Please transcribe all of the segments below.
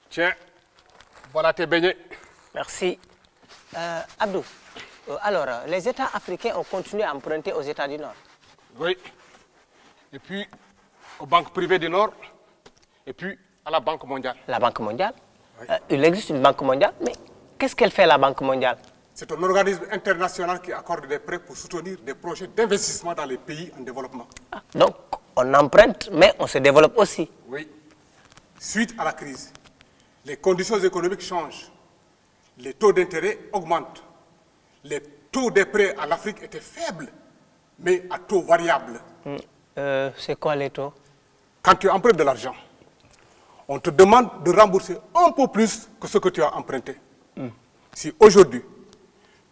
Tiens, voilà tes beignets. Merci. Abdou, alors, les États africains ont continué à emprunter aux États du Nord. Oui. Et puis, aux banques privées du Nord. Et puis, à la Banque mondiale. La Banque mondiale? Oui. Il existe une Banque mondiale, mais qu'est-ce qu'elle fait, la Banque mondiale? C'est un organisme international qui accorde des prêts pour soutenir des projets d'investissement dans les pays en développement. Ah, donc, on emprunte, mais on se développe aussi. Oui. Suite à la crise, les conditions économiques changent. Les taux d'intérêt augmentent. Les taux des prêts à l'Afrique étaient faibles, mais à taux variable. C'est quoi les taux? Quand tu empruntes de l'argent, on te demande de rembourser un peu plus que ce que tu as emprunté. Si aujourd'hui,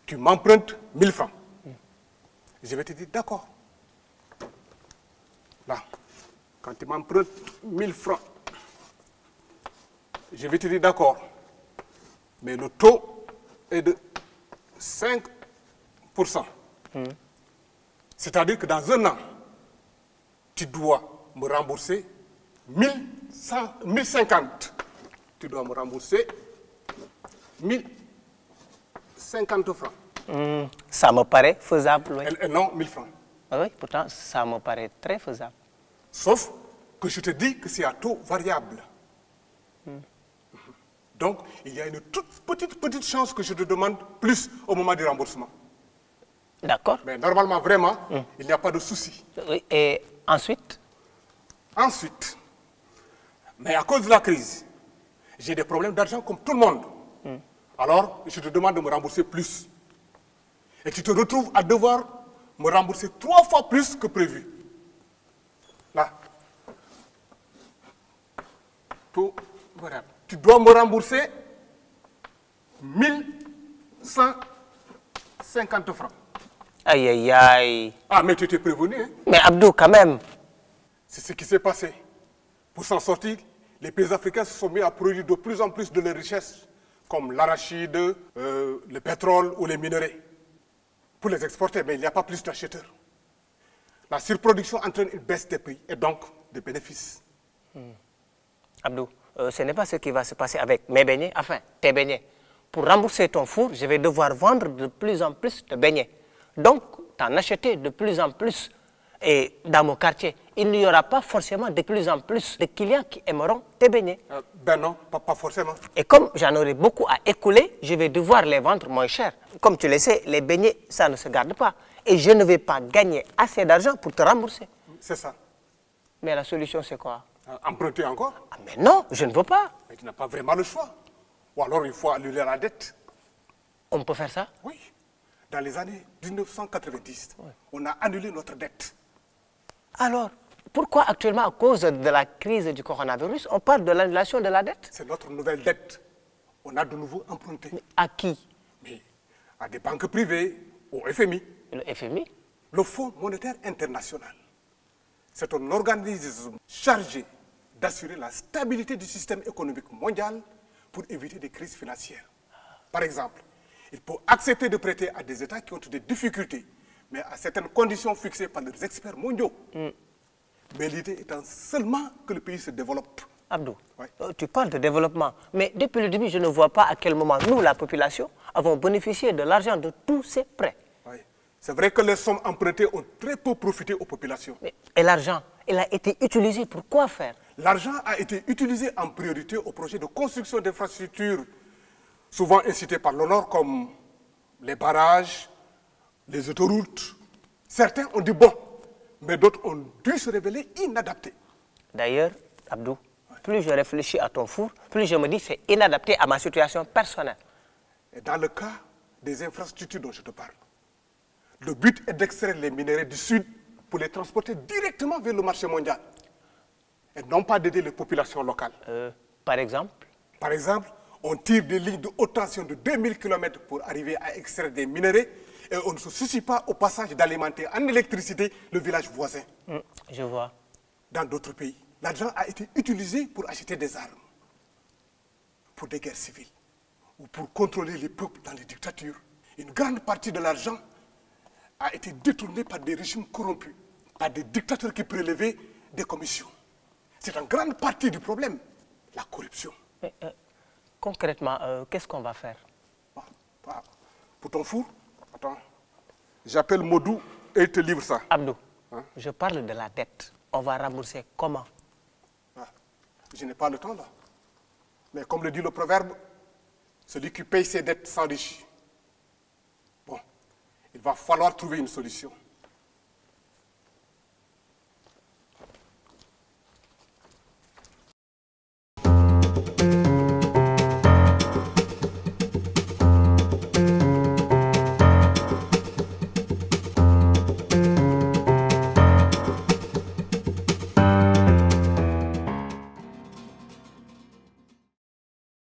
tu m'empruntes 1000 francs, je vais te dire d'accord. Là, quand tu m'empruntes 1000 francs, je vais te dire d'accord. Mais le taux est de 5%. C'est-à-dire que dans un an, tu dois me rembourser 1050. Tu dois me rembourser 1050 francs. Ça me paraît faisable, oui. Et non 1000 francs. Oui, pourtant, ça me paraît très faisable. Sauf que je te dis que c'est à taux variable. Donc, il y a une toute petite chance que je te demande plus au moment du remboursement. D'accord. Mais normalement, vraiment, il n'y a pas de souci. Oui, et ensuite? Ensuite, mais à cause de la crise, j'ai des problèmes d'argent comme tout le monde. Alors, je te demande de me rembourser plus. Et tu te retrouves à devoir me rembourser 3 fois plus que prévu. Là. Tout variable. Tu dois me rembourser 1150 francs. Aïe, aïe, aïe. Ah, mais tu t'es prévenu, hein? Mais Abdou, quand même. C'est ce qui s'est passé. Pour s'en sortir, les pays africains se sont mis à produire de plus en plus de leurs richesses, comme l'arachide, le pétrole ou les minerais, pour les exporter, mais il n'y a pas plus d'acheteurs. La surproduction entraîne une baisse des prix et donc des bénéfices. Abdou, ce n'est pas ce qui va se passer avec mes beignets, enfin, tes beignets. Pour rembourser ton four, je vais devoir vendre de plus en plus de beignets. Donc, t'en acheter de plus en plus. Et dans mon quartier, il n'y aura pas forcément de plus en plus de clients qui aimeront tes beignets. Ben non, pas forcément. Et comme j'en aurai beaucoup à écouler, je vais devoir les vendre moins cher. Comme tu le sais, les beignets, ça ne se garde pas. Et je ne vais pas gagner assez d'argent pour te rembourser. C'est ça. Mais la solution, c'est quoi? Emprunter encore? Ah, mais non, je ne veux pas. Mais tu n'as pas vraiment le choix. Ou alors il faut annuler la dette. On peut faire ça? Oui. Dans les années 1990, on a annulé notre dette. Alors, pourquoi actuellement, à cause de la crise du coronavirus, on parle de l'annulation de la dette? C'est notre nouvelle dette. On a de nouveau emprunté. Mais à qui? Mais à des banques privées, au FMI. Le FMI? Le Fonds monétaire international. C'est un organisme chargé d'assurer la stabilité du système économique mondial pour éviter des crises financières. Par exemple, il peut accepter de prêter à des États qui ont des difficultés, mais à certaines conditions fixées par les experts mondiaux. Mais l'idée étant seulement que le pays se développe. Abdou, Oui. Tu parles de développement, mais depuis le début, je ne vois pas à quel moment nous, la population, avons bénéficié de l'argent de tous ces prêts. Oui. C'est vrai que les sommes empruntées ont très peu profité aux populations. Et l'argent, il a été utilisé pour quoi faire? L'argent a été utilisé en priorité au projet de construction d'infrastructures souvent incités par l'honneur, comme les barrages, les autoroutes. Certains ont dit bon, mais d'autres ont dû se révéler inadaptés. D'ailleurs, Abdou, plus je réfléchis à ton four, plus je me dis que c'est inadapté à ma situation personnelle. Et dans le cas des infrastructures dont je te parle, le but est d'extraire les minéraux du Sud pour les transporter directement vers le marché mondial et non pas d'aider les populations locales. Par exemple? Par exemple, on tire des lignes de haute tension de 2000 km pour arriver à extraire des minéraux et on ne se soucie pas au passage d'alimenter en électricité le village voisin. Je vois. Dans d'autres pays, l'argent a été utilisé pour acheter des armes, pour des guerres civiles ou pour contrôler les peuples dans les dictatures. Une grande partie de l'argent a été détournée par des régimes corrompus, par des dictateurs qui prélevaient des commissions. C'est une grande partie du problème, la corruption. Mais, concrètement, qu'est-ce qu'on va faire? Pour ton four, attends, j'appelle Modou et il te livre ça. Abdou, je parle de la dette. On va rembourser comment? Je n'ai pas le temps là. Mais comme le dit le proverbe, celui qui paye ses dettes s'enrichit. Bon, il va falloir trouver une solution.